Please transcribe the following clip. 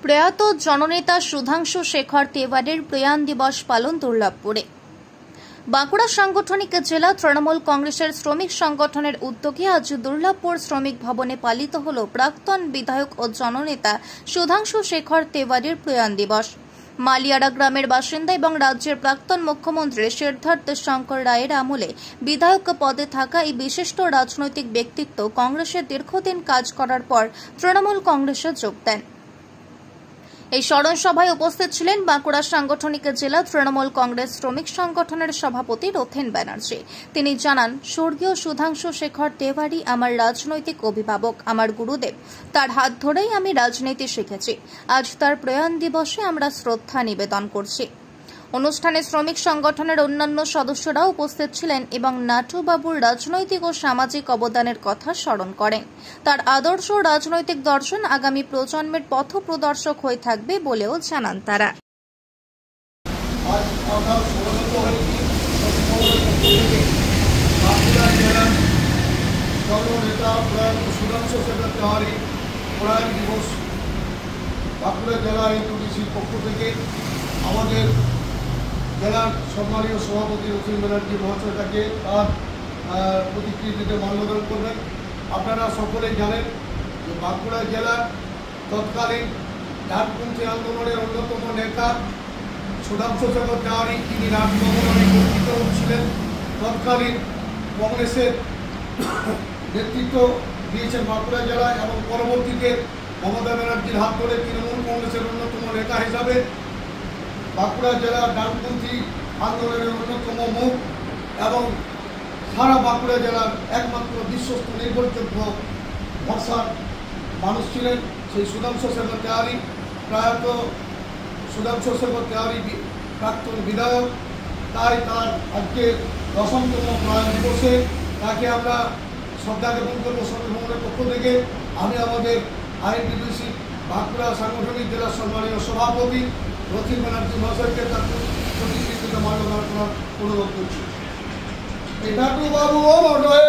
প্রয়াত জননেতা সুধাংশু শেখর তেওয়ারির প্রয়াণ দিবস পালন দুর্লভপুরে। বাঁকুড়া সাংগঠনিক জেলা তৃণমূল কংগ্রেসের শ্রমিক সংগঠনের উদ্যোগে আজ দুর্লভপুর শ্রমিক ভবনে পালিত হল প্রাক্তন বিধায়ক ও জননেতা সুধাংশু শেখর তেওয়ারির প্রয়াণ দিবস। মালিয়ারা গ্রামের বাসিন্দা এবং রাজ্যের প্রাক্তন মুখ্যমন্ত্রী সিদ্ধার্থ শঙ্কর রায়ের আমলে বিধায়ক পদে থাকা এই বিশিষ্ট রাজনৈতিক ব্যক্তিত্ব কংগ্রেসে দীর্ঘদিন কাজ করার পর তৃণমূল কংগ্রেসে যোগ দেন। এই স্মরণ সভায় উপস্থিত ছিলেন বাঁকুড়া সাংগঠনিক জেলা তৃণমূল কংগ্রেস শ্রমিক সংগঠনের সভাপতি রথেন ব্যানার্জি। তিনি জানান, স্বর্গীয় সুধাংশু শেখর তেওয়ারি আমার রাজনৈতিক অভিভাবক, আমার গুরুদেব। তার হাত ধরেই আমি রাজনীতি শিখেছি। আজ তার প্রয়াণ দিবসে আমরা শ্রদ্ধা নিবেদন করছি। অনুষ্ঠানে শ্রমিক সংগঠনের অন্যান্য সদস্যরাও উপস্থিত ছিলেন এবং নাটুবাবুর রাজনৈতিক ও সামাজিক অবদানের কথা স্মরণ করেন। তার আদর্শ রাজনৈতিক দর্শন আগামী প্রজন্মের পথ প্রদর্শক হয়ে থাকবে বলেও জানান তারা। বাঁকুড়া জেলা এনটিউসির পক্ষ থেকে আমাদের জেলার সম্মানীয় সভাপতি রথেন ব্যানার্জি মহাশয়টাকে তার প্রতিকৃতিতে মাল্যদান করবেন। আপনারা সকলেই জানেন যে বাঁকুড়া জেলার তৎকালীন ডানপন্থী আন্দোলনের অন্যতম নেতা সুধাংশু শেখর তেওয়ারি, তিনি রাজভবনে উপস্থিত ছিলেন। তৎকালীন কংগ্রেসের নেতৃত্ব দিয়েছেন বাঁকুড়া জেলায় এবং পরবর্তীতে মমতা ব্যানার্জির হাত ধরে তৃণমূল কংগ্রেসের অন্যতম নেতা হিসাবে বাঁকুড়া জেলার ডানপন্থী আন্দোলনের অন্যতম মুখ এবং সারা বাঁকুড়া জেলার একমাত্র বিশ্বস্ত নির্ভরযোগ্য ভরসার মানুষ ছিলেন সেই সুধাংশু শেখর তেওয়ারি। প্রয়াত সুধাংশু শেখর তেওয়ারি প্রাক্তন বিধায়ক, তাই তার আজকে 10তম প্রয়াণ দিবসে তাকে আমরা শ্রদ্ধা জ্ঞাপন করব শ্রমিক ভবনের পক্ষ থেকে। আমি আমাদের আইএনটিটিউসি বাঁকুড়া সাংগঠনিক জেলার সম্মানীয় সভাপতি রথেন ব্যানার্জি মহাশয়কে তার প্রতিকৃতিতে মাল্যদান করার অনুরোধ করছি। নাটুবাবু অমর রহে।